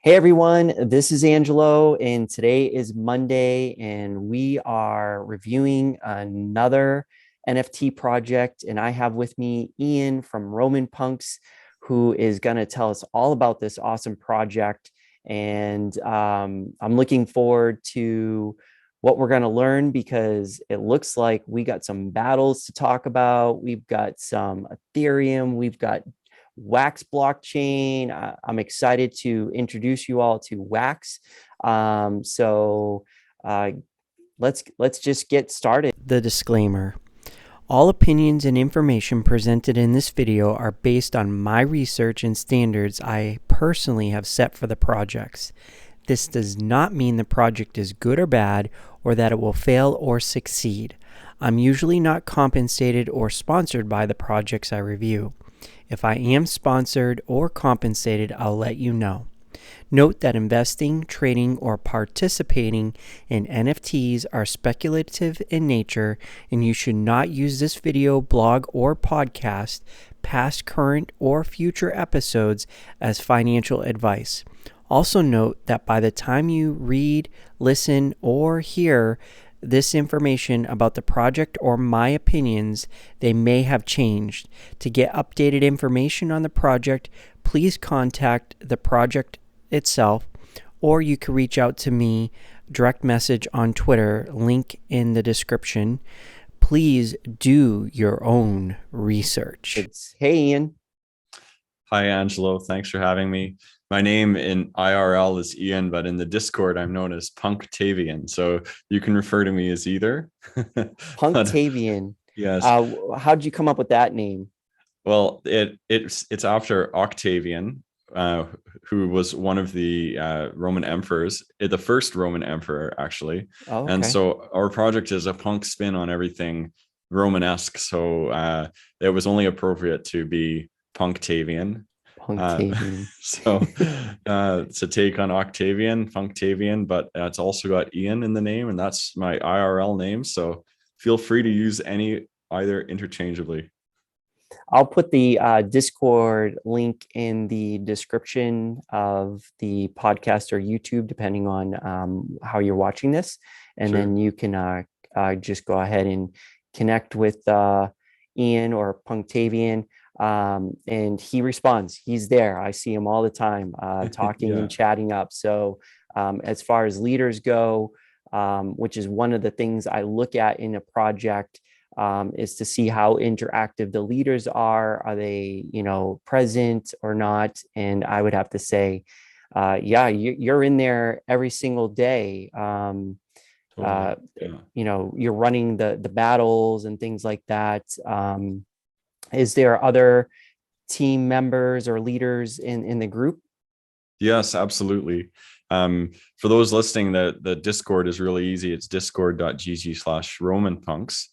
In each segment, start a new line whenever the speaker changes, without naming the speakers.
Hey everyone, this is Angelo, and today is Monday, and we are reviewing another NFT project. And I have with me Ian from RomanPunks, who is going to tell us all about this awesome project. And I'm looking forward to what we're going to learn because it looks like we got some battles to talk about. We've got some Ethereum, we've got WAX blockchain. I'm excited to introduce you all to WAX. So let's just get started. The disclaimer. All opinions and information presented in this video are based on my research and standards I personally have set for the projects. This does not mean the project is good or bad, or that it will fail or succeed. I'm usually not compensated or sponsored by the projects I review. If I am sponsored or compensated, I'll let you know. Note that investing, trading, or participating in NFTs are speculative in nature, and you should not use this video, blog, or podcast, past, current, or future episodes as financial advice. Also note that by the time you read, listen, or hear this information about the project or my opinions, they may have changed. To get updated information on the project, please contact the project itself, or you can reach out to me, direct message on Twitter, link in the description. Please do your own research. Hey, Ian.
Hi, Angelo. Thanks for having me. My name in IRL is Ian, but in the Discord, I'm known as Punktavian. So you can refer to me as either.
Punktavian.
Yes.
How'd you come up with that name?
Well, it's after Octavian, who was one of the Roman emperors, the first Roman emperor, actually.
Oh, okay.
And so our project is a punk spin on everything Romanesque. So it was only appropriate to be Punktavian. So it's a take on Octavian, Punktavian, but it's also got Ian in the name, and that's my IRL name. So feel free to use either interchangeably.
I'll put the Discord link in the description of the podcast or YouTube, depending on how you're watching this. And
Sure.
then you can just go ahead and connect with Ian or Punktavian. And he responds. He's there. I see him all the time talking
Yeah.
and chatting up. So as far as leaders go, which is one of the things I look at in a project, is to see how interactive the leaders are. Are they, present or not? And I would have to say, yeah, you're in there every single day.
Totally. Yeah.
You're running the battles and things like that. Is there other team members or leaders in the group?
Yes, absolutely. For those listening, the Discord is really easy. It's discord.gg/RomanPunks.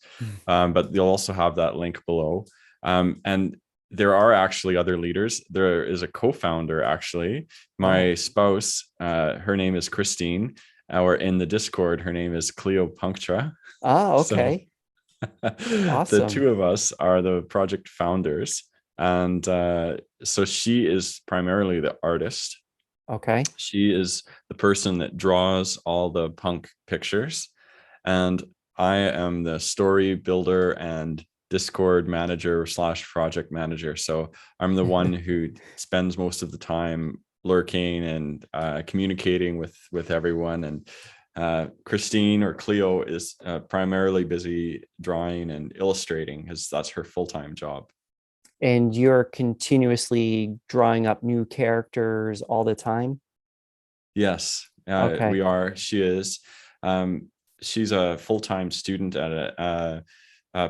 But you'll also have that link below. And there are actually other leaders. There is a co-founder, actually. My spouse, her name is Christine. Or in the Discord, her name is Cleo Punctra.
Oh, okay.
The two of us are the project founders. And so she is primarily the artist.
Okay.
She is the person that draws all the punk pictures. And I am the story builder and Discord manager / project manager. So I'm the one who spends most of the time lurking and communicating with everyone. And Christine, or Cleo, is primarily busy drawing and illustrating, because that's her full-time job.
And you're continuously drawing up new characters all the time?
Yes,
Okay.
we are. She is. She's a full-time student at a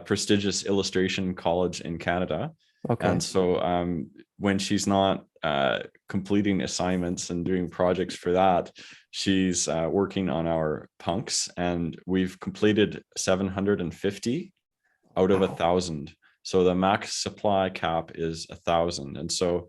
prestigious illustration college in Canada.
Okay.
And so when she's not completing assignments and doing projects for that, she's working on our punks, and we've completed 750 out of 1,000. So the max supply cap is 1,000. And so,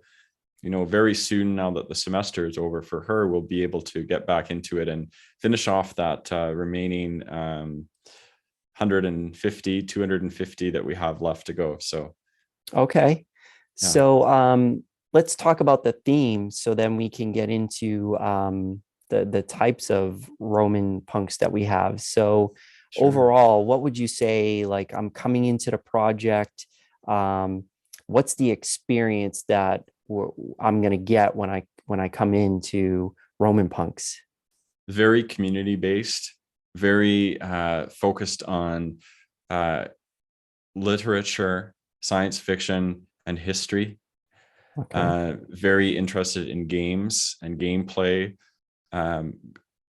very soon, now that the semester is over for her, we'll be able to get back into it and finish off that remaining 150, 250 that we have left to go. So,
okay. Yeah. So let's talk about the theme so then we can get into the types of Roman punks that we have. So
Sure.
overall, what would you say, like I'm coming into the project, what's the experience that I'm going to get when I come into Roman punks?
Very community based, very focused on uh, literature, science fiction, and history.
Okay.
Very interested in games and gameplay, um,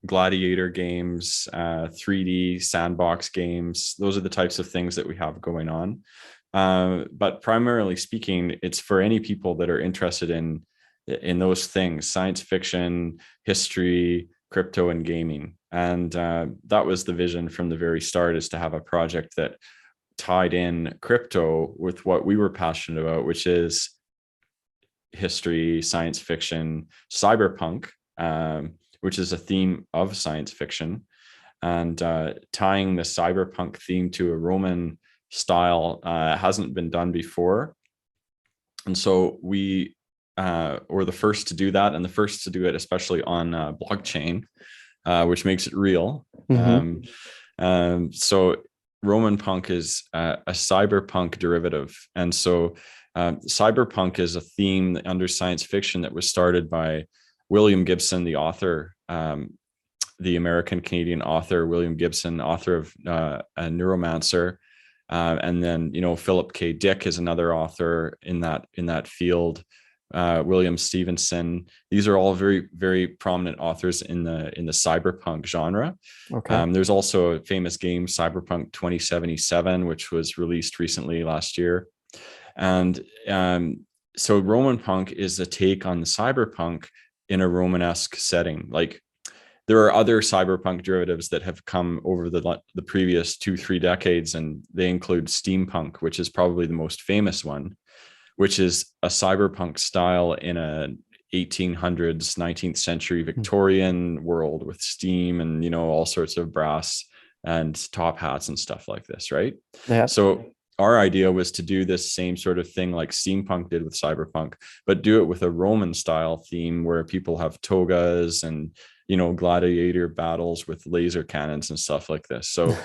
gladiator games, 3D sandbox games. Those are the types of things that we have going on. But primarily speaking, it's for any people that are interested in those things: science fiction, history, crypto, and gaming. And that was the vision from the very start, is to have a project that tied in crypto with what we were passionate about, which is history, science fiction, cyberpunk, which is a theme of science fiction, and tying the cyberpunk theme to a Roman style hasn't been done before. And so we were the first to do that, and the first to do it, especially on blockchain, which makes it real.
Mm-hmm.
So RomanPunk is a cyberpunk derivative. And so cyberpunk is a theme under science fiction that was started by William Gibson, the author, the American Canadian author, William Gibson, author of a Neuromancer. And then, Philip K. Dick is another author in that field. William Stevenson. These are all very, very prominent authors in the cyberpunk genre.
Okay.
There's also a famous game, Cyberpunk 2077, which was released recently last year. And so RomanPunk is a take on the cyberpunk in a Romanesque setting. Like, there are other cyberpunk derivatives that have come over the previous 2-3 decades, and they include steampunk, which is probably the most famous one, which is a cyberpunk style in a 1800s, 19th century Victorian world with steam and, all sorts of brass and top hats and stuff like this, right?
Yeah.
So our idea was to do this same sort of thing like steampunk did with cyberpunk, but do it with a Roman style theme where people have togas and, gladiator battles with laser cannons and stuff like this. So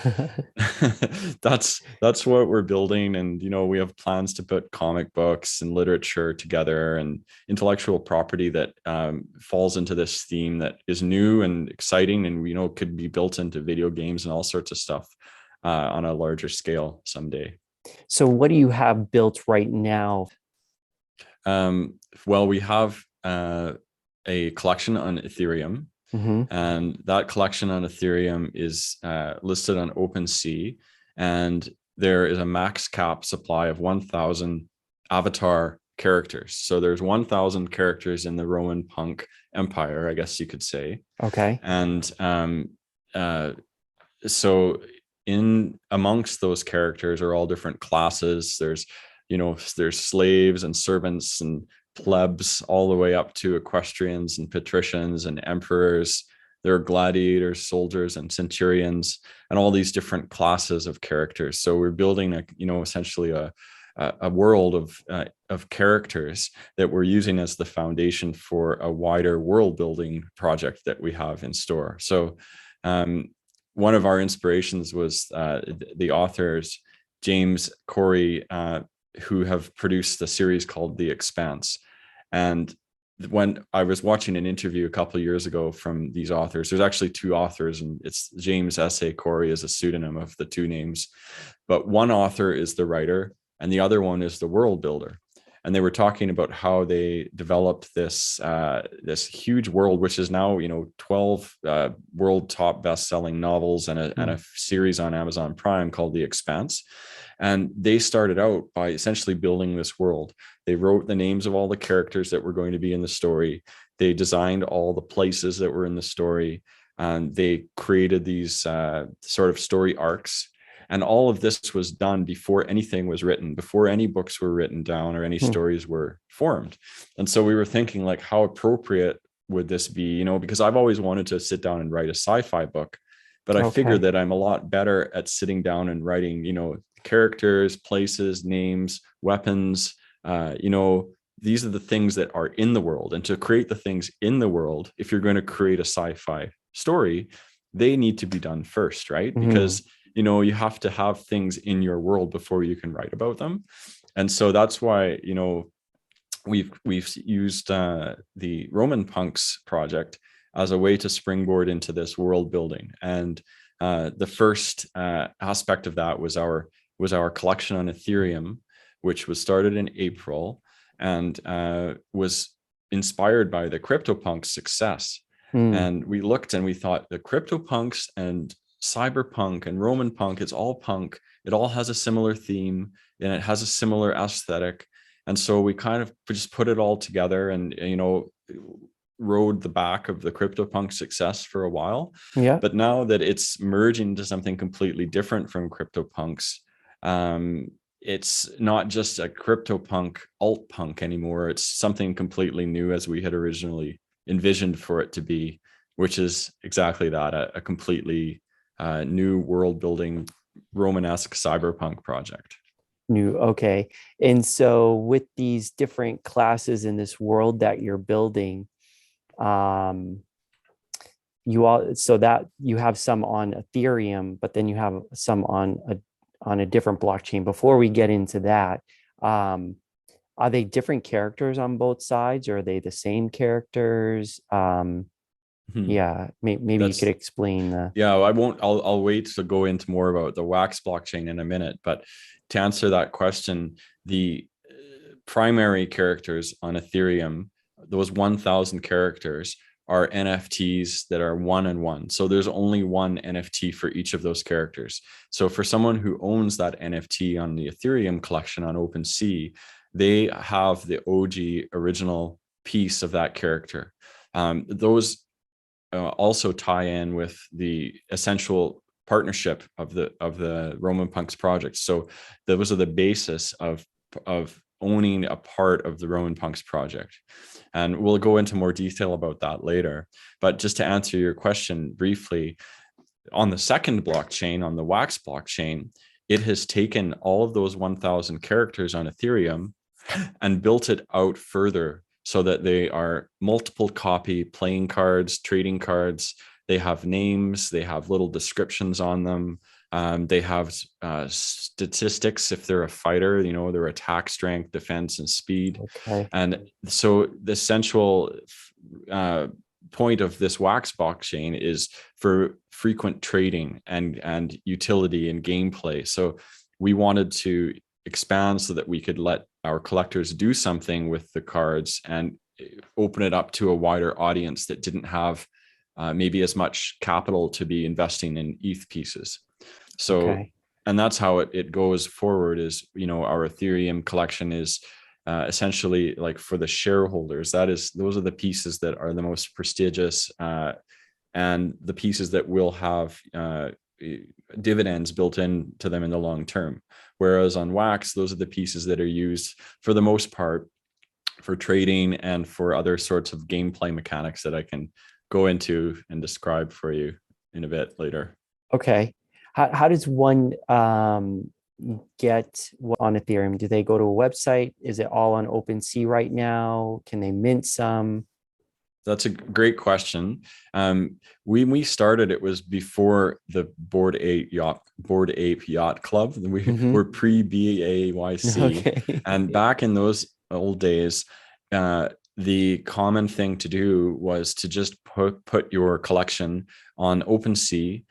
that's what we're building. And, we have plans to put comic books and literature together and intellectual property that falls into this theme that is new and exciting, and, could be built into video games and all sorts of stuff on a larger scale someday.
So what do you have built right now?
Well, we have a collection on Ethereum.
Mm-hmm.
And that collection on Ethereum is listed on Opensea, and there is a max cap supply of 1,000 avatar characters. So there's 1,000 characters in the RomanPunk empire, I guess you could say.
Okay.
And so in amongst those characters are all different classes. There's slaves and servants and plebs, all the way up to equestrians and patricians and emperors. There are gladiators, soldiers, and centurions, and all these different classes of characters. So we're building essentially a world of characters that we're using as the foundation for a wider world building project that we have in store. So one of our inspirations was the authors James Corey, who have produced a series called The Expanse. And when I was watching an interview a couple of years ago from these authors, there's actually two authors, and it's James S.A. Corey is a pseudonym of the two names. But one author is the writer, and the other one is the world builder. And they were talking about how they developed this huge world, which is now 12 world top best-selling novels and a series on Amazon Prime called The Expanse. And they started out by essentially building this world. They wrote the names of all the characters that were going to be in the story. They designed all the places that were in the story. And they created these sort of story arcs. And all of this was done before anything was written, before any books were written down or any stories were formed. And so we were thinking, like, how appropriate would this be? Because I've always wanted to sit down and write a sci-fi book, but I figured that I'm a lot better at sitting down and writing, characters, places, names, weapons, these are the things that are in the world. And to create the things in the world, if you're going to create a sci-fi story, they need to be done first, right? Because, you have to have things in your world before you can write about them. And so that's why, we've used the RomanPunks project as a way to springboard into this world building. And the first aspect of that was our collection on Ethereum, which was started in April and was inspired by the CryptoPunks success. And we looked and we thought the CryptoPunks and Cyberpunk and RomanPunk, it's all punk. It all has a similar theme and it has a similar aesthetic. And so we kind of just put it all together and, rode the back of the CryptoPunk success for a while.
Yeah.
But now that it's merging into something completely different from CryptoPunks, it's not just a CryptoPunk alt punk anymore. It's something completely new as we had originally envisioned for it to be, which is exactly that, a completely new world building Romanesque cyberpunk project.
Okay. And so with these different classes in this world that you're building, you have some on Ethereum, but then you have some on a different blockchain. Before we get into that, are they different characters on both sides, or are they the same characters? Yeah, maybe you could explain the.
Yeah, I'll wait to go into more about the WAX blockchain in a minute, but to answer that question, the primary characters on Ethereum, those 1,000 characters, are NFTs that are 1-on-1. So there's only one NFT for each of those characters. So for someone who owns that NFT on the Ethereum collection on Opensea, they have the OG original piece of that character. Those also tie in with the essential partnership of the RomanPunks project. So those are the basis of owning a part of the RomanPunks project. And we'll go into more detail about that later. But just to answer your question briefly, on the second blockchain, on the WAX blockchain, it has taken all of those 1,000 characters on Ethereum and built it out further so that they are multiple copy playing cards, trading cards. They have names, they have little descriptions on them. They have statistics if they're a fighter, their attack strength, defense, and speed.
Okay.
And so the central point of this WAX blockchain is for frequent trading and utility and gameplay. So we wanted to expand so that we could let our collectors do something with the cards and open it up to a wider audience that didn't have maybe as much capital to be investing in ETH pieces. So, and that's how it goes forward is, our Ethereum collection is essentially like for the shareholders. Those are the pieces that are the most prestigious and the pieces that will have dividends built into them in the long term. Whereas on WAX, those are the pieces that are used for the most part for trading and for other sorts of gameplay mechanics that I can go into and describe for you in a bit later.
Okay. How does one get on Ethereum? Do they go to a website? Is it all on OpenSea right now? Can they mint some?
That's a great question. When we started, it was before the Bored Ape Yacht Club. We were pre-BAYC.
Okay.
And back in those old days, the common thing to do was to just put your collection on OpenSea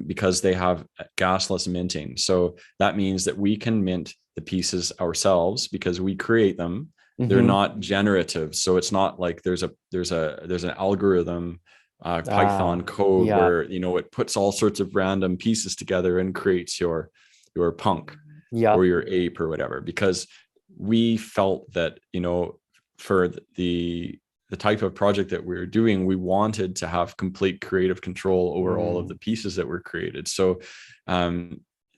because they have gasless minting. So that means that we can mint the pieces ourselves because we create them. They're not generative, so it's not like there's an algorithm, Python code where it puts all sorts of random pieces together and creates your punk or your ape or whatever. Because we felt that for the type of project that we were doing, we wanted to have complete creative control over all of the pieces that were created. So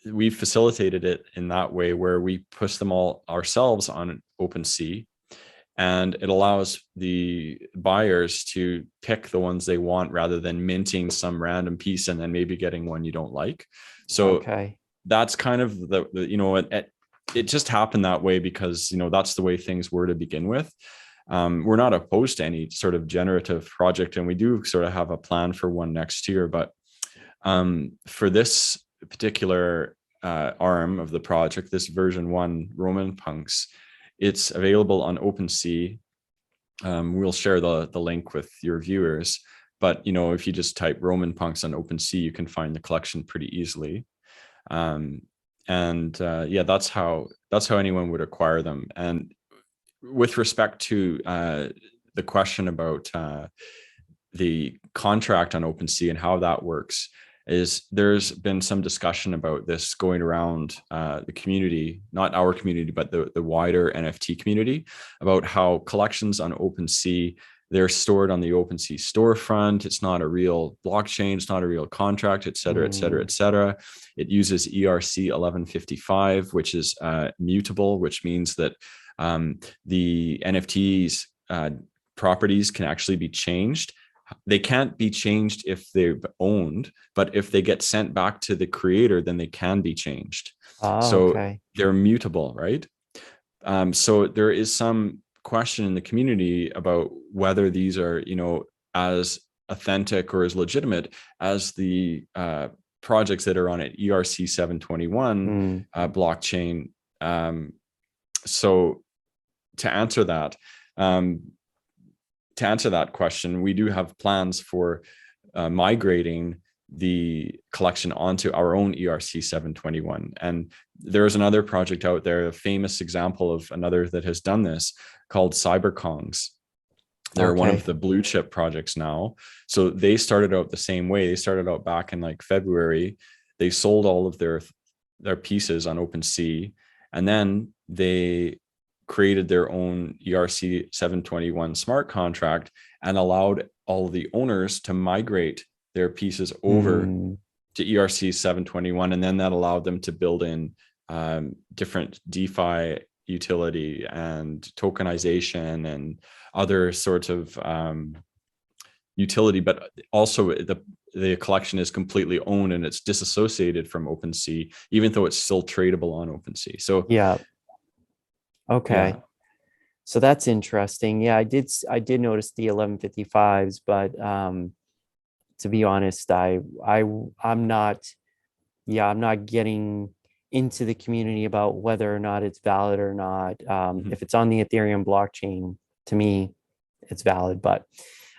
we facilitated it in that way where we push them all ourselves on OpenSea, and it allows the buyers to pick the ones they want rather than minting some random piece and then maybe getting one you don't like. So that's kind of the it just happened that way because, that's the way things were to begin with. We're not opposed to any sort of generative project, and we do sort of have a plan for one next year. But for this particular arm of the project, this version 1 RomanPunks, it's available on Opensea. We'll share the link with your viewers. But, if you just type RomanPunks on Opensea, you can find the collection pretty easily. That's how anyone would acquire them. And with respect to the question about the contract on Opensea and how that works, is there's been some discussion about this going around the community, not our community, but the wider NFT community, about how collections on Opensea, they're stored on the Opensea storefront. It's not a real blockchain. It's not a real contract, et cetera, et cetera, et cetera. It uses ERC 1155, which is mutable, which means that the NFT's properties can actually be changed. They can't be changed if they're owned, but if they get sent back to the creator, then they can be changed. So they're mutable, right? So there is some question in the community about whether these are, as authentic or as legitimate as the projects that are on an ERC 721 blockchain. So to answer that question, we do have plans for migrating the collection onto our own ERC 721. And there's another project out there, a famous example of another that has done this, called CyberKongs. They're one of the blue chip projects now. So they started out the same way. They started out back in like February. They sold all of their pieces on Opensea, and then they created their own ERC 721 smart contract and allowed all of the owners to migrate their pieces over to ERC 721. And then that allowed them to build in different DeFi utility and tokenization and other sorts of utility, but also the collection is completely owned and it's disassociated from Opensea, even though it's still tradable on Opensea. So
so that's interesting. I did notice the 1155s, but to be honest, I'm not getting into the community about whether or not it's valid or not. If it's on the Ethereum blockchain, to me, it's valid, but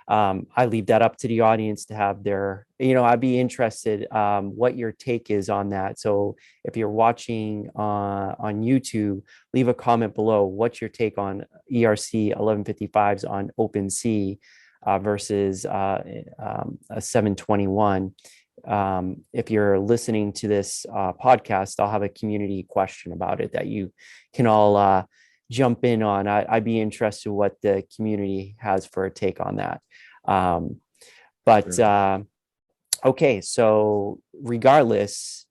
I leave that up to the audience to have their, I'd be interested what your take is on that. So if you're watching on YouTube, leave a comment below. What's your take on ERC 1155s on Opensea versus a 721? If you're listening to this podcast, I'll have a community question about it that you can all jump in on. I'd be interested what the community has for a take on that. Okay, so regardless,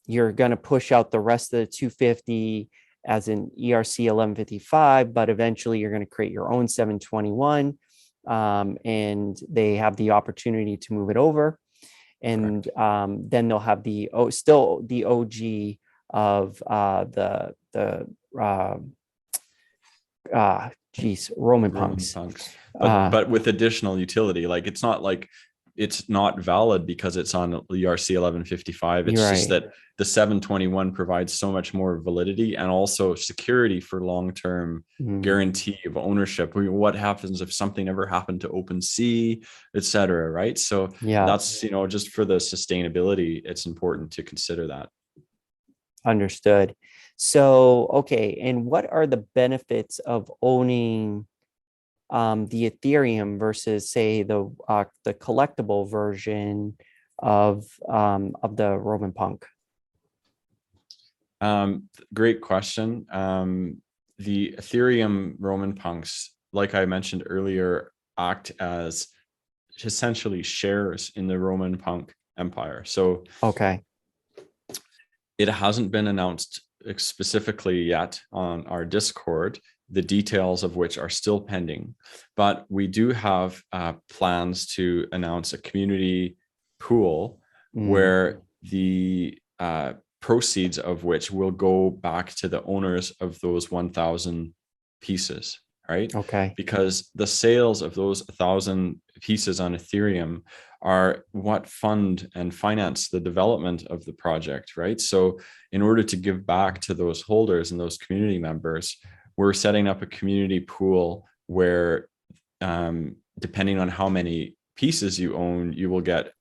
you're going to push out the rest of the 250 as an ERC 1155, but eventually you're going to create your own 721, and they have the opportunity to move it over. And then they'll have still the OG of RomanPunks.
But with additional utility. Like it's not like it's not valid because it's on ERC 1155. It's just that the 721 provides so much more validity and also security for long-term guarantee of ownership. What happens if something ever happened to Opensea, et cetera, right? So that's, just for the sustainability, it's important to consider that.
Understood. So, okay. And what are the benefits of owning the Ethereum versus, say, the collectible version of the RomanPunk?
Great question. The Ethereum RomanPunks, like I mentioned earlier, act as essentially shares in the RomanPunk empire. So it hasn't been announced specifically yet on our Discord, the details of which are still pending, but we do have plans to announce a community pool where the proceeds of which will go back to the owners of those 1,000 pieces, right?
Okay.
Because the sales of those 1,000 pieces on Ethereum are what fund and finance the development of the project, right? So in order to give back to those holders and those community members, we're setting up a community pool where depending on how many pieces you own, you will get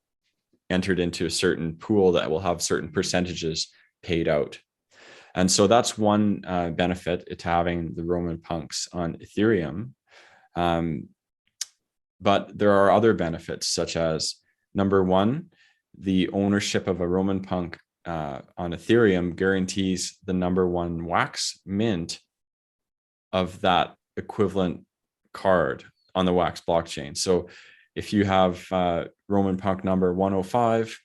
entered into a certain pool that will have certain percentages paid out. And so that's one benefit to having the RomanPunks on Ethereum. But there are other benefits, such as, number one, the ownership of a RomanPunk on Ethereum guarantees the number one wax mint of that equivalent card on the wax blockchain. So if you have RomanPunk number 105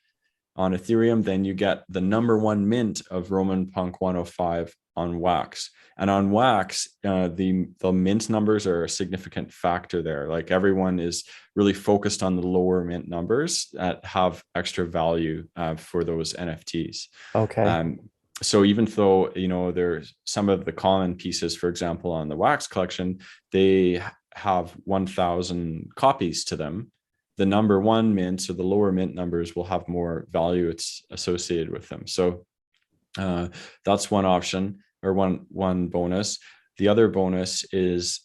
on Ethereum, then you get the number one mint of RomanPunk 105 on wax. And on wax, the mint numbers are a significant factor there. Like, everyone is really focused on the lower mint numbers that have extra value for those NFTs.
Okay.
So even though, there's some of the common pieces, for example, on the wax collection, they have 1,000 copies to them, the number one mints or the lower mint numbers will have more value it's associated with them. So that's one option, or one bonus. The other bonus is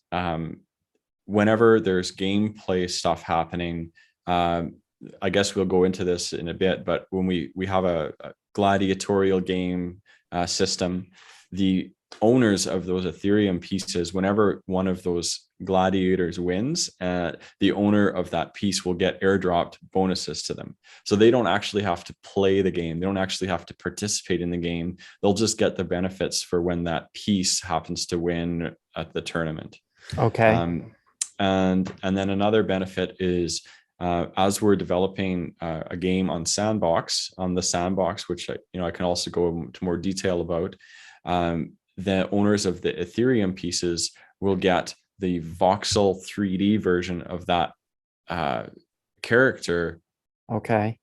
whenever there's gameplay stuff happening, I guess we'll go into this in a bit, but when we have a gladiatorial game system, the owners of those Ethereum pieces, whenever one of those gladiators wins, the owner of that piece will get airdropped bonuses to them. So they don't actually have to play the game. They don't actually have to participate in the game. They'll just get the benefits for when that piece happens to win at the tournament.
Okay.
And then another benefit is, as we're developing a game on the sandbox, which I can also go into more detail about, the owners of the Ethereum pieces will get the voxel 3D version of that character,
okay,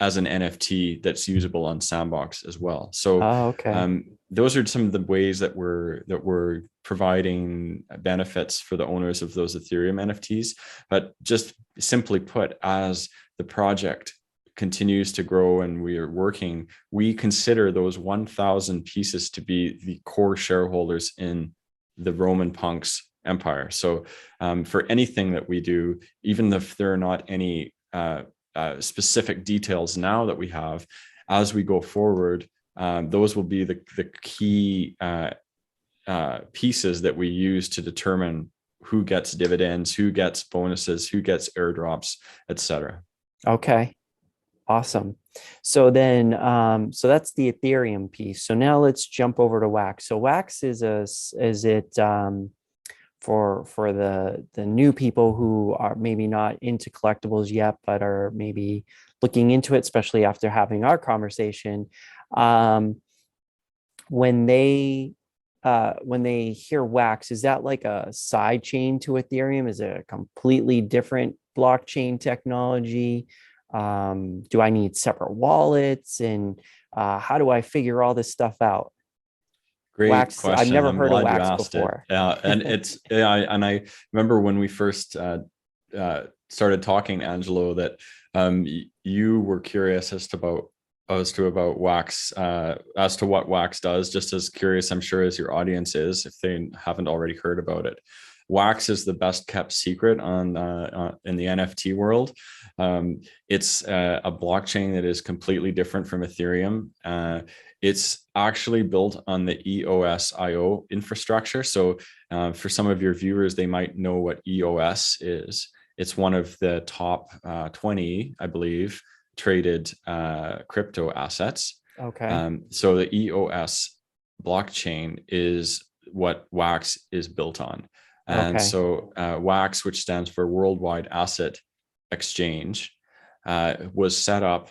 as an NFT that's usable on Sandbox as well. So
okay.
Those are some of the ways that we're providing benefits for the owners of those Ethereum NFTs. But just simply put, as the project continues to grow and we are working, we consider those 1,000 pieces to be the core shareholders in the RomanPunks empire. So for anything that we do, even if there are not any specific details now that we have, as we go forward, those will be the key pieces that we use to determine who gets dividends, who gets bonuses, who gets airdrops, etc.
Okay. Awesome. So then, so that's the Ethereum piece. So now let's jump over to Wax. So Wax is for the new people who are maybe not into collectibles yet, but are maybe looking into it, especially after having our conversation. When they hear Wax, is that like a side chain to Ethereum? Is it a completely different blockchain technology? Do I need separate wallets? And how do I figure all this stuff out?
Great
Wax,
question.
I've never
I'm
heard of
glad you
Wax
asked
before.
it. And I remember when we first started talking, Angelo, that you were curious as to about Wax, as to what Wax does. Just as curious, I'm sure, as your audience is, if they haven't already heard about it. Wax is the best kept secret in the NFT world. It's a blockchain that is completely different from Ethereum. It's actually built on the EOS.io infrastructure. So for some of your viewers, they might know what EOS is. It's one of the top 20, I believe, traded crypto assets.
Okay.
So the EOS blockchain is what Wax is built on. And
Okay.
so WAX, which stands for Worldwide Asset Exchange, was set up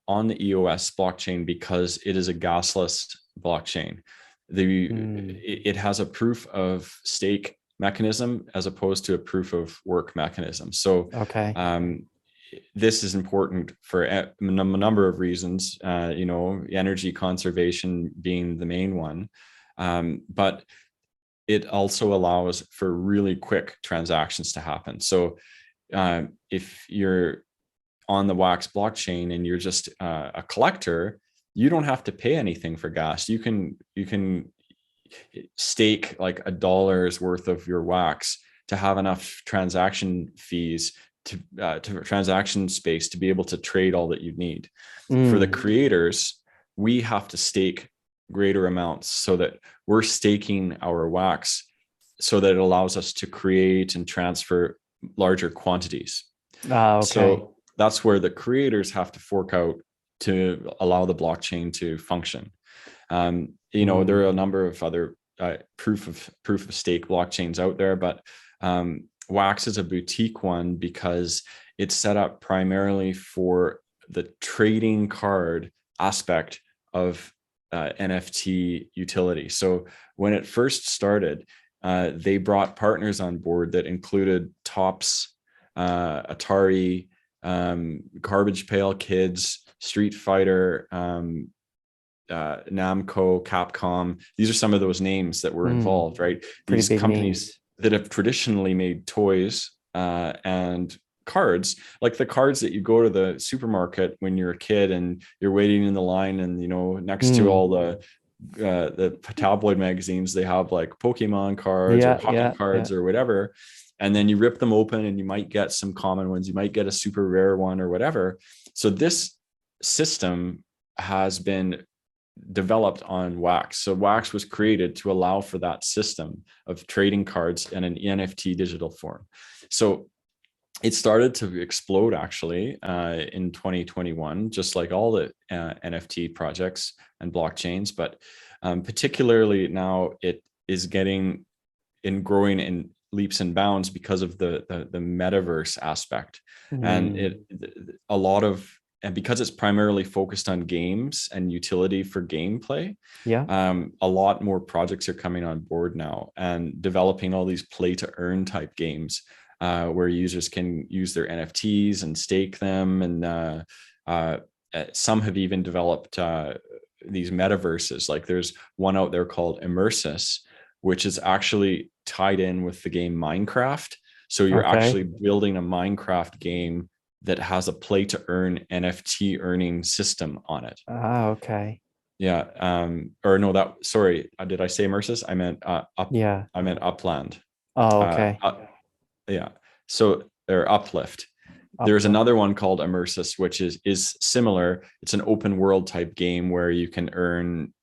on the EOS blockchain because it is a gasless blockchain. It has a proof of stake mechanism as opposed to a proof of work mechanism. So
okay.
this is important for a number of reasons, energy conservation being the main one. But it also allows for really quick transactions to happen. So if you're on the WAX blockchain and you're just a collector, you don't have to pay anything for gas. You can stake like $1 worth of your WAX to have enough transaction fees to transaction space to be able to trade all that you need. For the creators, we have to stake greater amounts so that we're staking our WAX so that it allows us to create and transfer larger quantities.
Okay.
So that's where the creators have to fork out to allow the blockchain to function. There are a number of other proof of stake blockchains out there, but WAX is a boutique one because it's set up primarily for the trading card aspect of NFT utility. So when it first started, they brought partners on board that included Topps, Atari, Garbage Pail Kids, Street Fighter, Namco, Capcom. These are some of those names that were involved, right? These companies names that have traditionally made toys and cards, like the cards that you go to the supermarket when you're a kid and you're waiting in the line, and next to all the tabloid magazines, they have like Pokemon cards or hockey cards or whatever. And then you rip them open and you might get some common ones. You might get a super rare one or whatever. So this system has been developed on WAX. So WAX was created to allow for that system of trading cards in an NFT digital form. So it started to explode actually in 2021, just like all the NFT projects and blockchains. But particularly now it is getting growing in leaps and bounds because of the metaverse aspect. And and because it's primarily focused on games and utility for gameplay, a lot more projects are coming on board now and developing all these play to earn type games where users can use their NFTs and stake them. And some have even developed these metaverses. Like there's one out there called Immersus, which is actually tied in with the game Minecraft. So you're actually building a Minecraft game that has a play to earn NFT earning system on it.
Okay.
Yeah. Sorry. Did I say Immersus? I meant I meant Upland.
Okay.
So they're Uplift. There's another one called Immersus, which is similar. It's an open world type game where you can earn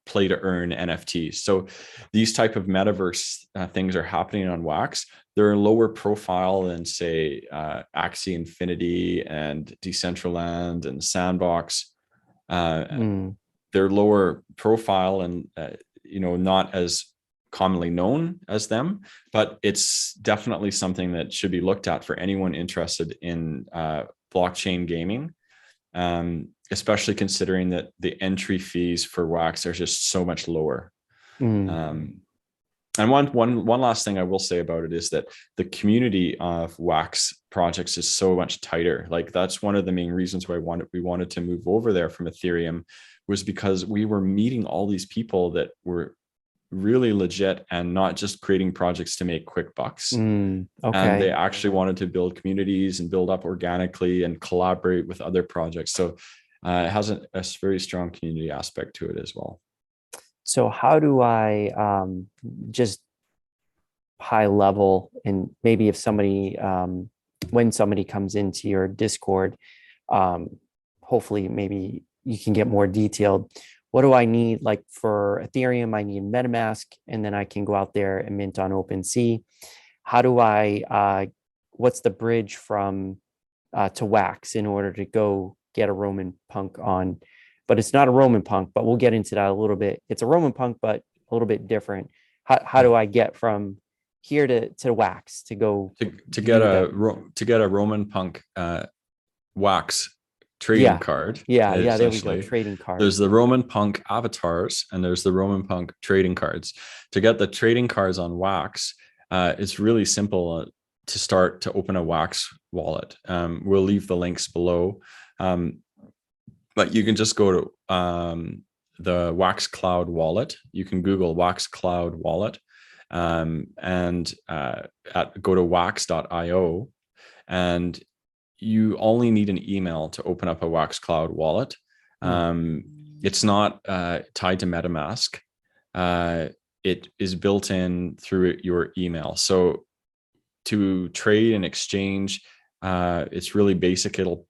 play to earn NFTs. So these type of metaverse things are happening on WAX. They're lower profile than say Axie Infinity and Decentraland and Sandbox. They're lower profile and not as commonly known as them, but it's definitely something that should be looked at for anyone interested in blockchain gaming. Especially considering that the entry fees for WAX are just so much lower. And one last thing I will say about it is that the community of WAX projects is so much tighter. Like that's one of the main reasons why we wanted to move over there from Ethereum, was because we were meeting all these people that were really legit and not just creating projects to make quick bucks. And they actually wanted to build communities and build up organically and collaborate with other projects. So it has a very strong community aspect to it as well.
So how do I just high level, and maybe if somebody, when somebody comes into your Discord, hopefully maybe you can get more detailed. What do I need? Like for Ethereum, I need MetaMask, and then I can go out there and mint on Opensea. How do I, what's the bridge from to WAX in order to go get a RomanPunk on? But it's not a RomanPunk, but we'll get into that a little bit. It's a RomanPunk, but a little bit different. How do I get from here to WAX to go
to get a RomanPunk WAX trading card?
There we go. Trading card.
There's the RomanPunk avatars and there's the RomanPunk trading cards. To get the trading cards on WAX, it's really simple. to start to open a Wax wallet. We'll leave the links below, but you can just go to the Wax Cloud wallet. You can Google Wax Cloud wallet, and go to wax.io, and you only need an email to open up a Wax Cloud wallet. It's not tied to MetaMask. It is built in through your email. So to trade and exchange, it's really basic. It'll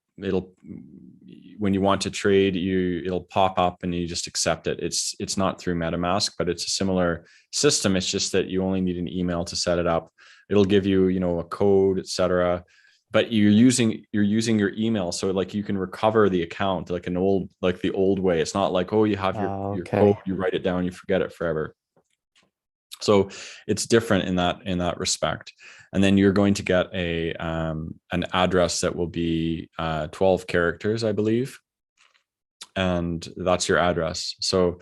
when you want to trade, it'll pop up and you just accept it. It's not through MetaMask, but it's a similar system. It's just that you only need an email to set it up. It'll give you, a code, etc. But you're using your email, so like you can recover the account like the old way. It's not like, oh, you have your code, you write it down, you forget it forever. So it's different in that respect. And then you're going to get an address that will be 12 characters, I believe, and that's your address. So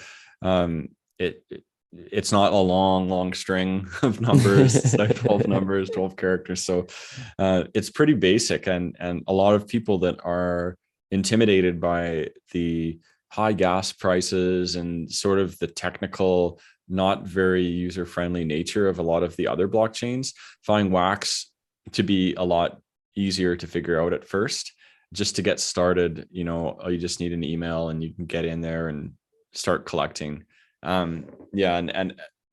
it's not a long string of numbers. It's like 12 numbers, 12 characters. So it's pretty basic, and a lot of people that are intimidated by the high gas prices and sort of the technical, not very user-friendly nature of a lot of the other blockchains find Wax to be a lot easier to figure out at first. Just to get started, you just need an email and you can get in there and start collecting. And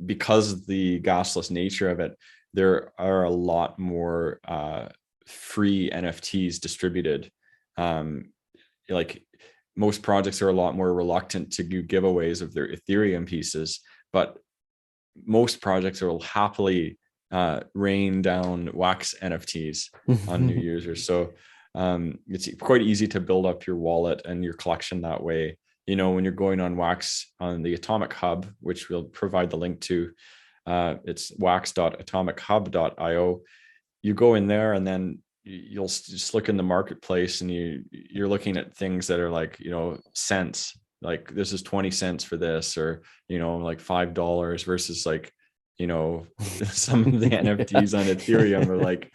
because of the gasless nature of it, there are a lot more free NFTs distributed. Like most projects are a lot more reluctant to do giveaways of their Ethereum pieces, but most projects will happily rain down Wax NFTs on new users. So it's quite easy to build up your wallet and your collection that way. When you're going on Wax on the Atomic Hub, which we'll provide the link to, it's wax.atomichub.io. You go in there and then you'll just look in the marketplace, and you're looking at things that are like, cents. Like this is 20 cents for this, or, like $5 versus like, some of the NFTs on Ethereum are like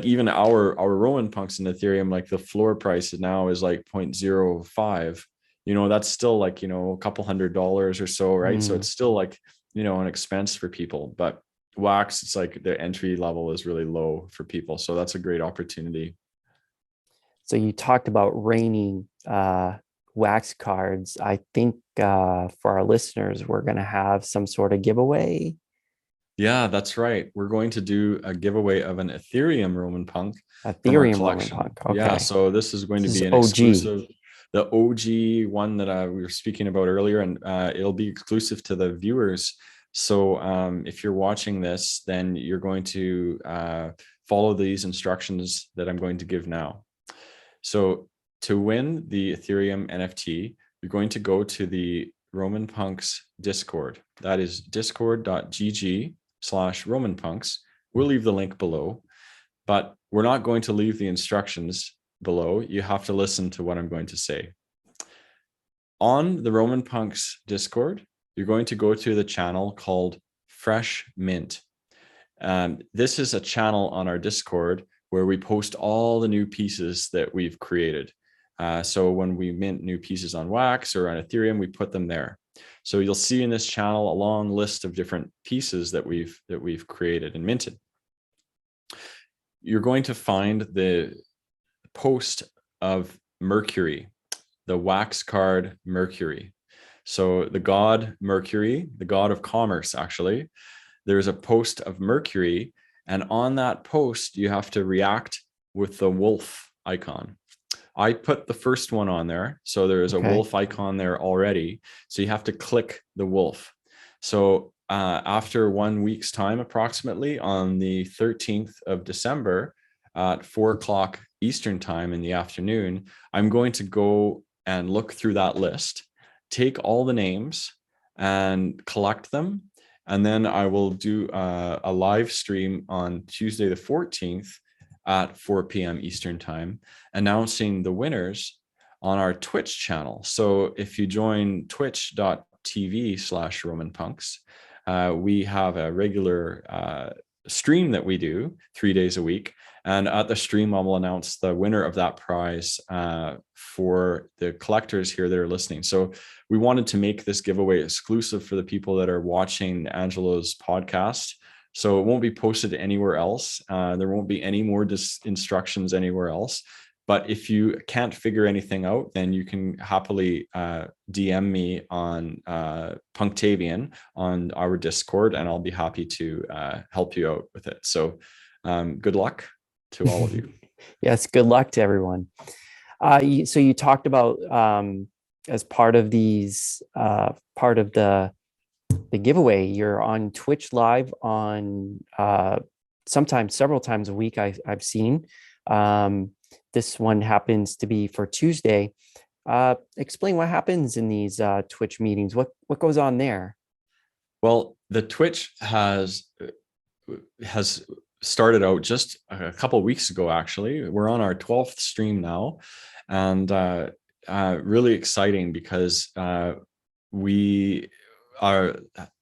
even our RomanPunks in Ethereum, like the floor price now is like 0.05. That's still like, a couple $100 or so, right? So it's still like, an expense for people. But Wax, it's like the entry level is really low for people. So that's a great opportunity.
So you talked about raining Wax cards. I think for our listeners, we're going to have some sort of giveaway.
Yeah, that's right. We're going to do a giveaway of an Ethereum RomanPunk.
Ethereum RomanPunk. Okay.
Yeah, so this is going to be an exclusive, the OG one that we were speaking about earlier, and it'll be exclusive to the viewers. So if you're watching this, then you're going to follow these instructions that I'm going to give now. So to win the Ethereum NFT, you're going to go to the RomanPunks Discord. That is discord.gg/RomanPunks. We'll leave the link below, but we're not going to leave the instructions below. You have to listen to what I'm going to say. On the RomanPunks Discord, you're going to go to the channel called Fresh Mint. This is a channel on our Discord where we post all the new pieces that we've created. So when we mint new pieces on Wax or on Ethereum, we put them there. So you'll see in this channel a long list of different pieces that we've created and minted. You're going to find the post of Mercury, the Wax card Mercury. So the god Mercury, the god of commerce, actually, there's a post of Mercury, and on that post, you have to react with the wolf icon. I put the first one on there. So there is a wolf icon there already. So you have to click the wolf. So after 1 week's time, approximately on the 13th of December at 4 o'clock Eastern time in the afternoon, I'm going to go and look through that list, take all the names and collect them. And then I will do a live stream on Tuesday, the 14th at 4 p.m. Eastern time, announcing the winners on our Twitch channel. So if you join twitch.tv/RomanPunks, we have a regular stream that we do 3 days a week. And at the stream, I will announce the winner of that prize for the collectors here that are listening. So we wanted to make this giveaway exclusive for the people that are watching Angelo's podcast. So it won't be posted anywhere else. There won't be any more instructions anywhere else. But if you can't figure anything out, then you can happily DM me on Punktavian on our Discord, and I'll be happy to help you out with it. So good luck to all of you.
Yes, good luck to everyone. So you talked about as part of these, part of the giveaway, you're on Twitch live on sometimes several times a week. I've seen. This one happens to be for Tuesday. Explain what happens in these Twitch meetings. What goes on there?
Well, the Twitch has started out just a couple of weeks ago. Actually, we're on our 12th stream now, and really exciting because we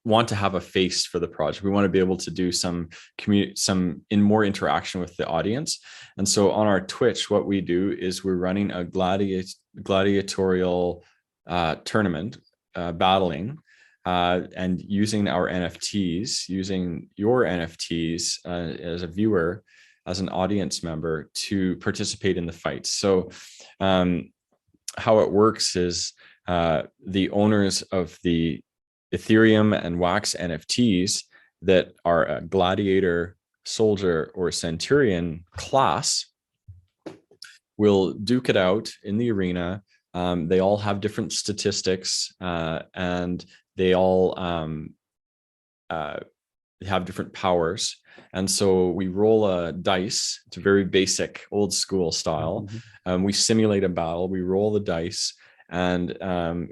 want to have a face for the project. We want to be able to do some more interaction with the audience. And so on our Twitch, what we do is we're running a gladiatorial tournament, battling, and using our NFTs, using your NFTs as a viewer, as an audience member, to participate in the fights. So how it works is the owners of the Ethereum and WAX NFTs that are a gladiator, soldier, or centurion class will duke it out in the arena. They all have different statistics, and they all have different powers. And so we roll a dice. It's a very basic, old school style. We simulate a battle. We roll the dice. And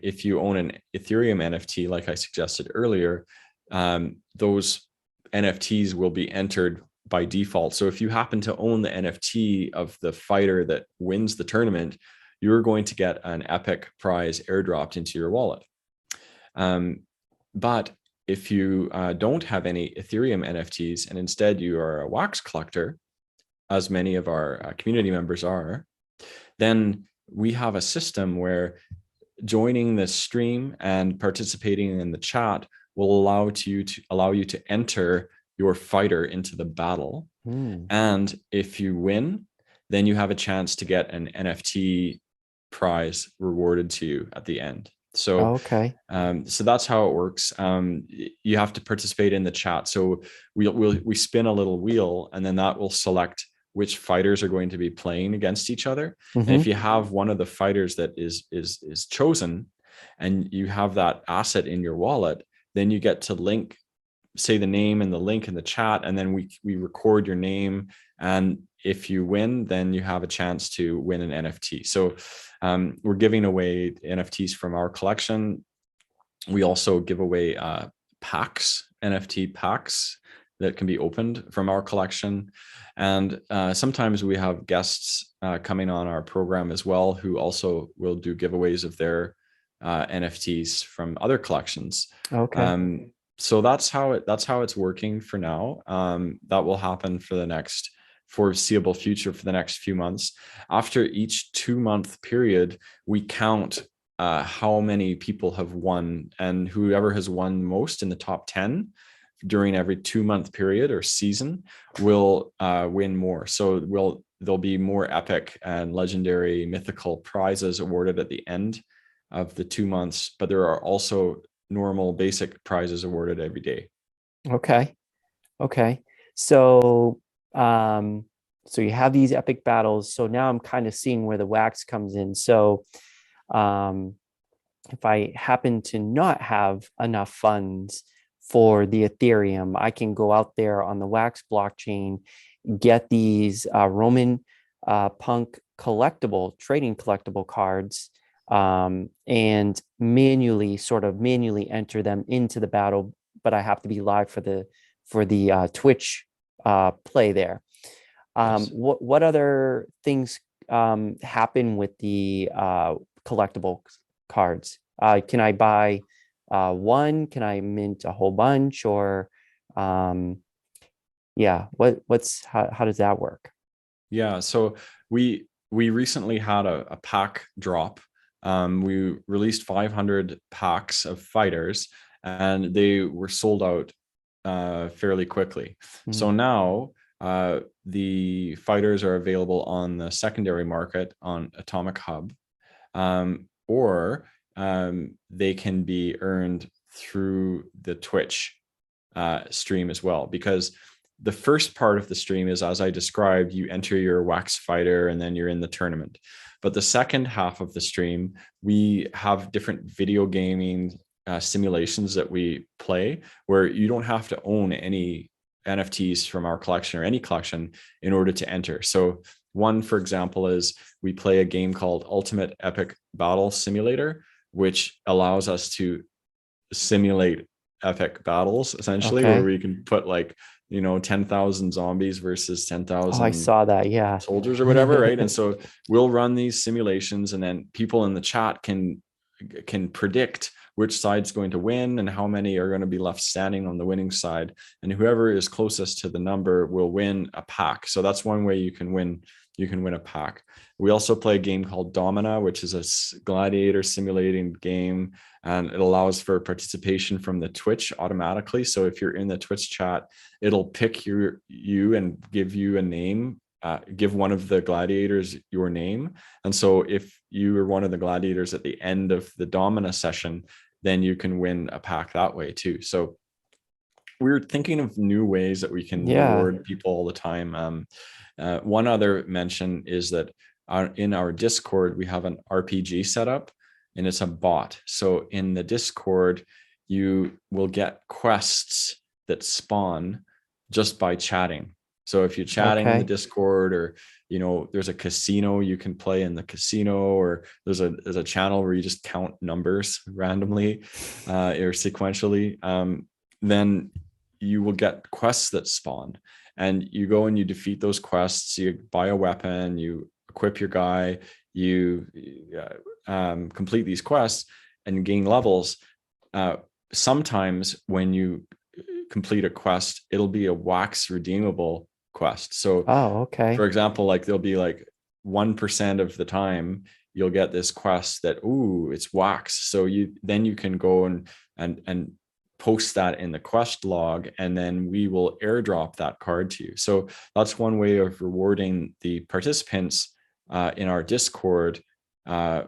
if you own an Ethereum NFT, like I suggested earlier, those NFTs will be entered by default. So if you happen to own the NFT of the fighter that wins the tournament, you're going to get an epic prize airdropped into your wallet. But if you don't have any Ethereum NFTs and instead you are a wax collector, as many of our community members are, then we have a system where joining the stream and participating in the chat will allow you to enter your fighter into the battle. And if you win, then you have a chance to get an NFT prize rewarded to you at the end. So,
okay.
So that's how it works. You have to participate in the chat. So we spin a little wheel, and then that will select which fighters are going to be playing against each other. And if you have one of the fighters that is chosen, and you have that asset in your wallet, then you get to link, say the name and the link in the chat, and then we record your name. And if you win, then you have a chance to win an NFT. So we're giving away NFTs from our collection. We also give away packs, NFT packs that can be opened from our collection. And sometimes we have guests coming on our program as well, who also will do giveaways of their NFTs from other collections.
Okay.
So that's how it's working for now. That will happen for the next foreseeable future, for the next few months. After each 2-month period, we count how many people have won, and whoever has won most in the top 10 during every 2-month period or season will win more. So there'll be more epic and legendary mythical prizes awarded at the end of the 2 months, but there are also normal basic prizes awarded every day.
Okay. So so you have these epic battles. So now I'm kind of seeing where the wax comes in. So if I happen to not have enough funds for the Ethereum, I can go out there on the wax blockchain, get these RomanPunk trading collectible cards, and manually enter them into the battle. But I have to be live for the Twitch play there.
Yes.
What other things happen with the collectible cards? Can I buy one? Can I mint a whole bunch? Or Yeah. How does that work?
Yeah, so we recently had a pack drop. We released 500 packs of fighters, and they were sold out fairly quickly. So
Mm.
now the fighters are available on the secondary market on Atomic Hub, or they can be earned through the Twitch stream as well, because the first part of the stream is, as I described, you enter your wax fighter and then you're in the tournament. But the second half of the stream, we have different video gaming simulations that we play where you don't have to own any NFTs from our collection or any collection in order to enter. So one, for example, is we play a game called Ultimate Epic Battle Simulator, which allows us to simulate epic battles, essentially, where
Okay.
we can put like 10,000 zombies versus
Oh, I
10,000
saw that. Yeah.
soldiers or whatever, right? And so we'll run these simulations, and then people in the chat can predict which side's going to win and how many are going to be left standing on the winning side, and whoever is closest to the number will win a pack. So that's one way you can win a pack. We also play a game called Domina, which is a gladiator simulating game, and it allows for participation from the Twitch automatically. So if you're in the Twitch chat, it'll pick you and give you a name, give one of the gladiators your name. And so if you are one of the gladiators at the end of the Domina session, then you can win a pack that way too. So we're thinking of new ways that we can
Yeah.
reward people all the time. One other mention is that in our Discord, we have an RPG setup, and it's a bot. So in the Discord, you will get quests that spawn just by chatting. So if you're chatting in the
Okay.
Discord, or there's a casino you can play in the casino, or there's a channel where you just count numbers randomly or sequentially, then you will get quests that spawn, and you go and you defeat those quests. You buy a weapon, you equip your guy, you complete these quests and gain levels. Sometimes when you complete a quest, it'll be a wax redeemable quest. So
Oh, okay.
for example, like there'll be like 1% of the time you'll get this quest that, ooh, it's wax. So you can go and post that in the quest log, and then we will airdrop that card to you. So that's one way of rewarding the participants in our Discord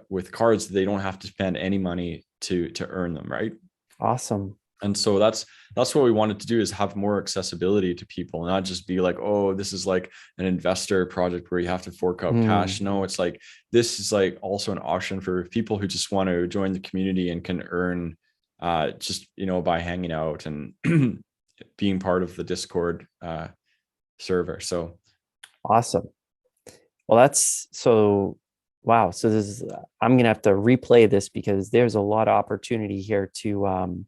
with cards. They don't have to spend any money to earn them, right?
Awesome.
And so that's what we wanted to do, is have more accessibility to people, not just be like, oh, this is like an investor project where you have to fork out cash.
Hmm.
No, it's like, this is like also an option for people who just want to join the community and can earn just by hanging out and being part of the Discord server. So
Awesome. Well, that's so wow. So I'm gonna have to replay this because there's a lot of opportunity here to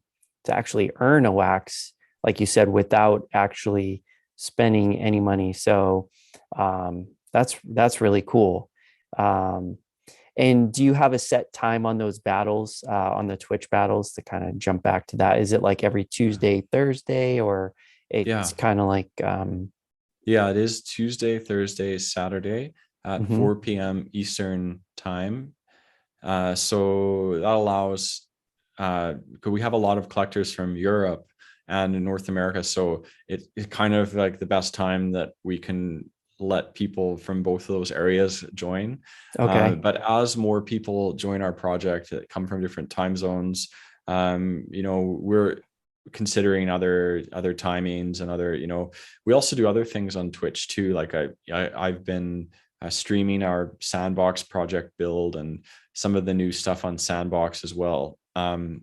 actually earn a wax, like you said, without actually spending any money. So that's really cool. Um, and do you have a set time on those battles, on the Twitch battles, to kind of jump back to that? Is it like every Tuesday, Thursday, or it's
yeah,
kind of like
yeah, it is Tuesday, Thursday, Saturday at
mhm.
4 p.m. Eastern time. So that allows, we have a lot of collectors from Europe and in North America. So it's kind of like the best time that we can let people from both of those areas join.
Okay.
But as more people join our project that come from different time zones, we're considering other timings and other, we also do other things on Twitch too. Like I've been streaming our sandbox project build and some of the new stuff on sandbox as well, on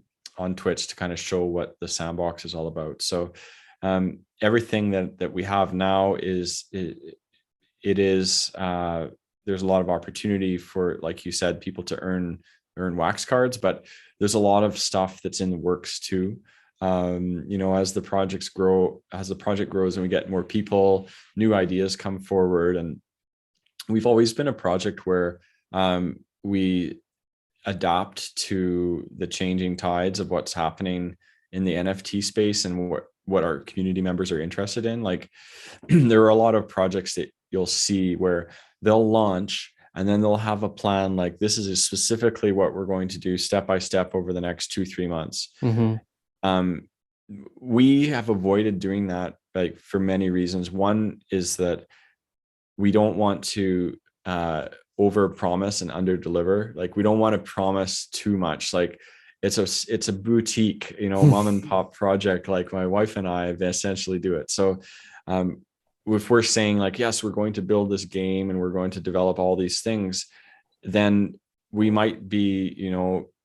Twitch, to kind of show what the sandbox is all about. So everything that we have now is there's a lot of opportunity for, like you said, people to earn wax cards, but there's a lot of stuff that's in the works too. As the project grows and we get more people, new ideas come forward. And we've always been a project where we adapt to the changing tides of what's happening in the NFT space and what our community members are interested in. Like there are a lot of projects that you'll see where they'll launch and then they'll have a plan, like this is specifically what we're going to do step by step over the next 2-3 months. We have avoided doing that, like for many reasons. One is that we don't want to over promise and under deliver. Like we don't want to promise too much. Like it's a boutique, mom and pop project. Like my wife and I essentially do it. So if we're saying like, yes, we're going to build this game and we're going to develop all these things, then we might be,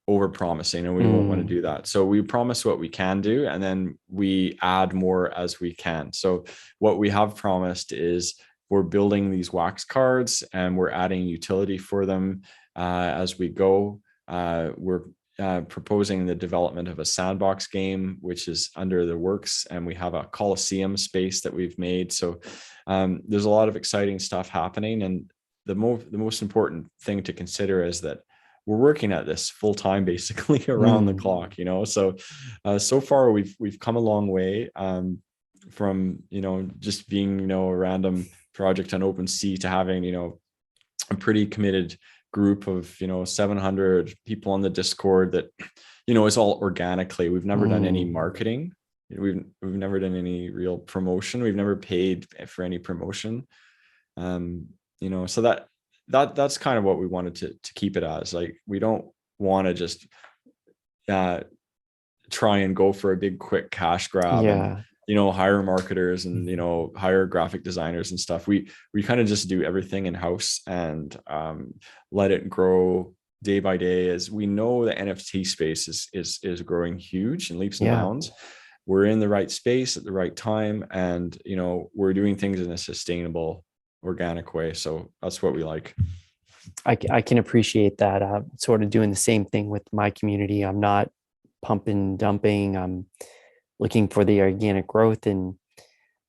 over promising, and we won't want to do that. So we promise what we can do, and then we add more as we can. So what we have promised is we're building these wax cards and we're adding utility for them as we go. We're proposing the development of a sandbox game, which is under the works, and we have a Colosseum space that we've made. So there's a lot of exciting stuff happening, and the most important thing to consider is that we're working at this full time, basically around the clock. So far we've come a long way from just being a random project on Opensea to having a pretty committed group of 700 people on the Discord that is all organically. We've never done any marketing. We've never done any real promotion. We've never paid for any promotion. So that's kind of what we wanted to keep it as. Like we don't want to just try and go for a big quick cash grab and hire marketers and hire graphic designers and stuff. We kind of just do everything in house and let it grow day by day, as we know the NFT space is growing huge in leaps and bounds. We're in the right space at the right time, and we're doing things in a sustainable, organic way. So that's what we like.
I can appreciate that. Sort of doing the same thing with my community. I'm not pumping, dumping. I'm looking for the organic growth, and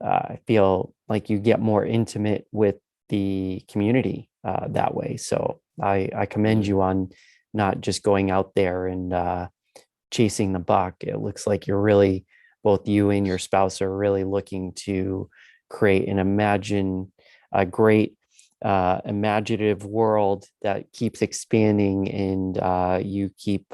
I feel like you get more intimate with the community that way. So I commend you on not just going out there and chasing the buck. It looks like you're really, both you and your spouse are really looking to create a great imaginative world that keeps expanding, and you keep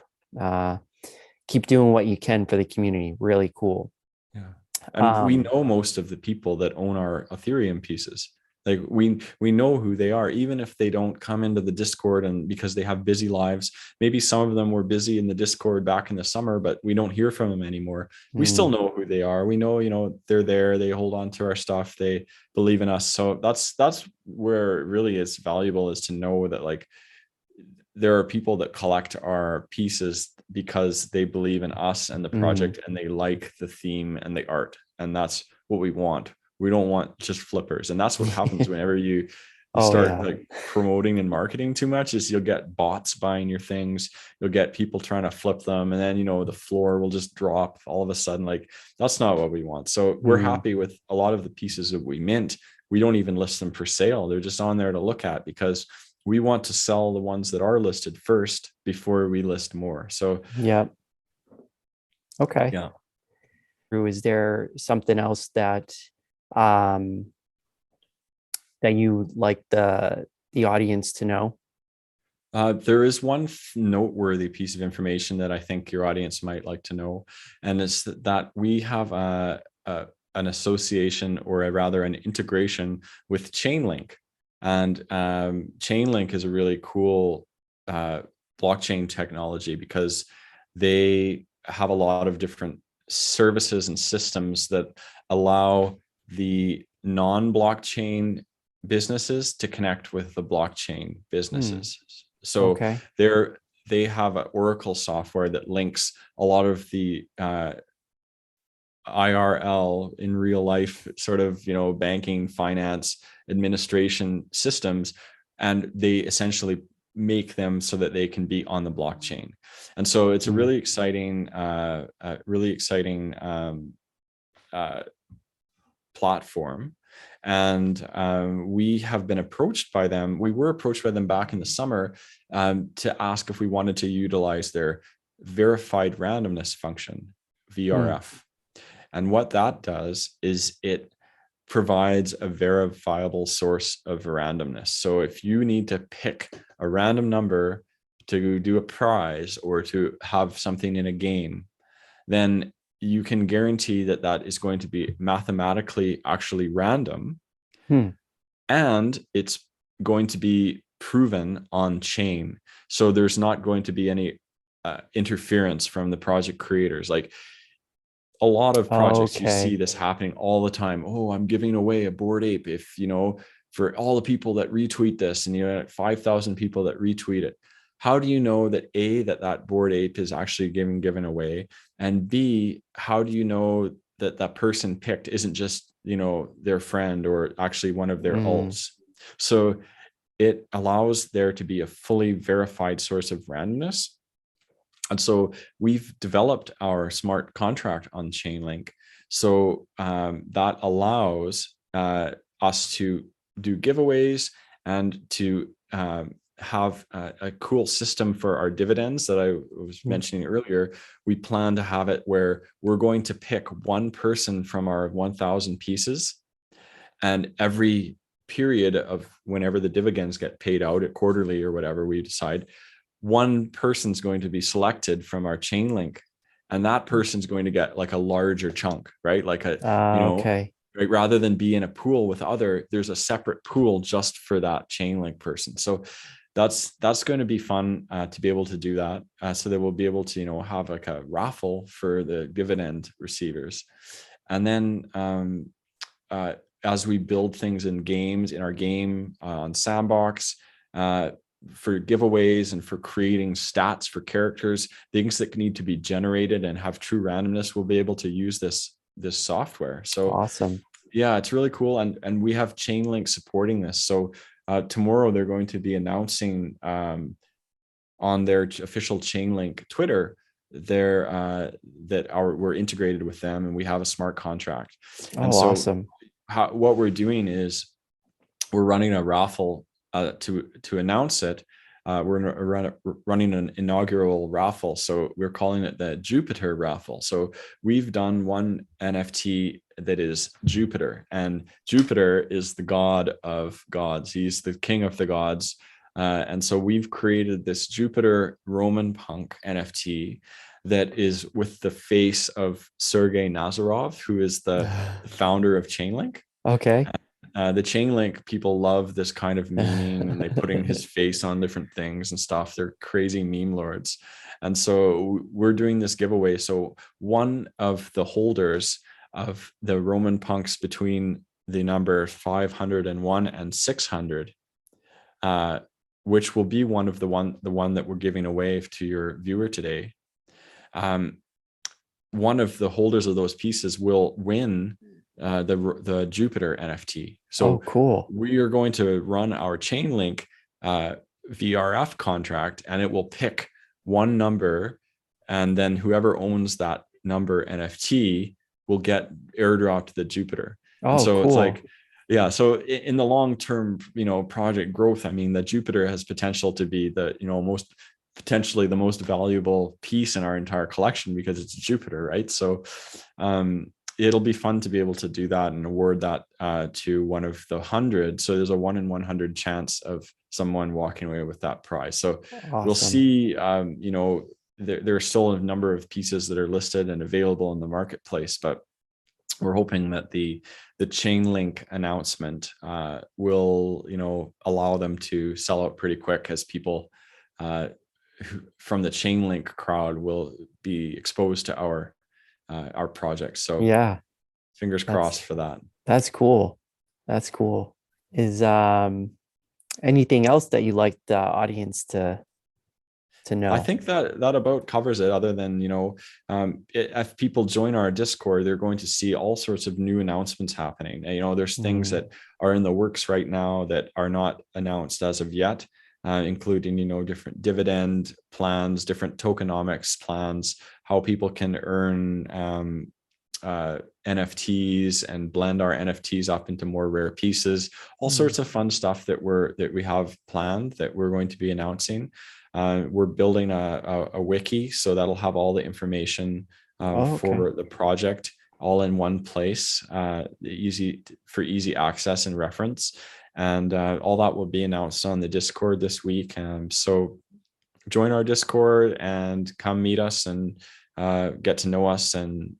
doing what you can for the community. Really cool.
Yeah. And we know most of the people that own our Ethereum pieces. Like we know who they are, even if they don't come into the Discord, and because they have busy lives. Maybe some of them were busy in the Discord back in the summer, but we don't hear from them anymore. We still know who they are. We know, they're there. They hold on to our stuff. They believe in us. So that's where it really is valuable, is to know that like there are people that collect our pieces because they believe in us and the project, and they like the theme and the art. And that's what we want. We don't want just flippers. And that's what happens whenever you start like promoting and marketing too much, is you'll get bots buying your things. You'll get people trying to flip them. And then, the floor will just drop all of a sudden. Like that's not what we want. So we're happy with a lot of the pieces that we mint. We don't even list them for sale. They're just on there to look at, because we want to sell the ones that are listed first before we list more. So
okay. Is there something else that that you like the audience to know?
There is one noteworthy piece of information that I think your audience might like to know, and it's that we have an association, or rather an integration with ChainLink. And ChainLink is a really cool blockchain technology, because they have a lot of different services and systems that allow the non-blockchain businesses to connect with the blockchain businesses. So they have an Oracle software that links a lot of the IRL, in real life, sort of, banking, finance, administration systems, and they essentially make them so that they can be on the blockchain. And so it's a really exciting platform. And we have been approached by them. We were approached by them back in the summer to ask if we wanted to utilize their verified randomness function, VRF. And what that does is it provides a verifiable source of randomness. So if you need to pick a random number to do a prize or to have something in a game, then you can guarantee that that is going to be mathematically actually random. And it's going to be proven on chain. So there's not going to be any interference from the project creators. Like a lot of projects, you see this happening all the time. Oh, I'm giving away a Bored Ape if, for all the people that retweet this, and 5,000 people that retweet it. How do you know that A, that Bored Ape is actually given away? And B, how do you know that that person picked isn't just, their friend or actually one of their alts? So it allows there to be a fully verified source of randomness. And so we've developed our smart contract on ChainLink. So that allows us to do giveaways and to have a cool system for our dividends that I was mentioning earlier. We plan to have it where we're going to pick one person from our 1,000 pieces, and every period of whenever the dividends get paid out at quarterly or whatever we decide, one person's going to be selected from our ChainLink, and that person's going to get like a larger chunk, right? Like right, rather than be in a pool with there's a separate pool just for that ChainLink person. So that's going to be fun to be able to do that. So that we'll be able to, have like a raffle for the dividend receivers. And then as we build things in games, in our game on Sandbox, for giveaways and for creating stats for characters, things that need to be generated and have true randomness, we'll be able to use this software. So
awesome.
Yeah, it's really cool. And we have ChainLink supporting this. So tomorrow they're going to be announcing on their official ChainLink Twitter that we're integrated with them and we have a smart contract. And so
awesome.
What we're doing is we're running a raffle to announce it. We're running an inaugural raffle. So we're calling it the Jupiter raffle. So we've done one NFT that is Jupiter, and Jupiter is the god of gods. He's the king of the gods. And so we've created this Jupiter RomanPunk NFT that is with the face of Sergey Nazarov, who is the founder of ChainLink.
Okay.
The ChainLink people love this kind of memeing, and they putting his face on different things and stuff. They're crazy meme lords. And so we're doing this giveaway. So one of the holders of the RomanPunks between the number 501 and 600, which will be one of the one that we're giving away to your viewer today. One of the holders of those pieces will win the Jupiter NFT. So
cool.
We are going to run our ChainLink VRF contract, and it will pick one number, and then whoever owns that number NFT will get airdropped the Jupiter. And so cool. It's like, yeah. So in the long-term, project growth, I mean, the Jupiter has potential to be the, potentially the most valuable piece in our entire collection because it's Jupiter, right? So it'll be fun to be able to do that and award that to one of the 100. So there's a 1 in 100 chance of someone walking away with that prize. So awesome. We'll see, there are still a number of pieces that are listed and available in the marketplace, but we're hoping that the ChainLink announcement will, allow them to sell out pretty quick, as people from the ChainLink crowd will be exposed to our project. So yeah, fingers crossed for that.
That's cool. Is anything else that you like the audience to know?
I think that about covers it, other than, if people join our Discord, they're going to see all sorts of new announcements happening. And, there's things that are in the works right now that are not announced as of yet, including, different dividend plans, different tokenomics plans, how people can earn NFTs and blend our NFTs up into more rare pieces, all sorts of fun stuff that we have planned that we're going to be announcing. We're building a wiki, so that'll have all the information for the project all in one place, for easy access and reference. And all that will be announced on the Discord this week. So join our Discord and come meet us and get to know us. And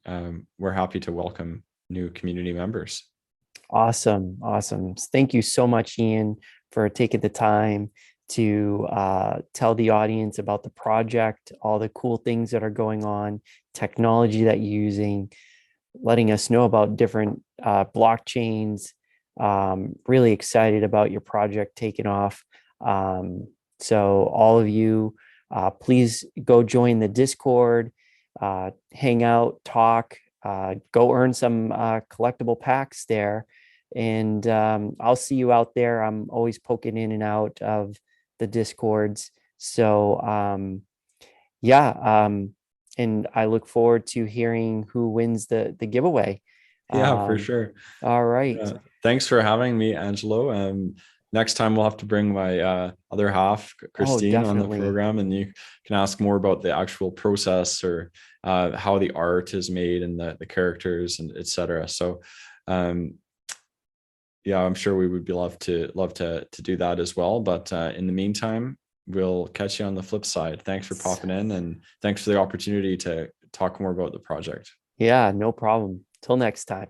we're happy to welcome new community members.
Awesome. Awesome. Thank you so much, Ian, for taking the time to tell the audience about the project, all the cool things that are going on, technology that you're using, letting us know about different blockchains. Really excited about your project taking off. So all of you, please go join the Discord, hang out, talk, go earn some collectible packs there. And I'll see you out there. I'm always poking in and out of the Discords. So yeah, and I look forward to hearing who wins the giveaway.
Yeah, for sure.
All right.
Thanks for having me, Angelo. Next time we'll have to bring my other half, Christine, on the program, and you can ask more about the actual process or how the art is made and the characters and etc. So yeah, I'm sure we would be love to do that as well. But in the meantime, we'll catch you on the flip side. Thanks for popping in, and thanks for the opportunity to talk more about the project.
Yeah, no problem. Till next time.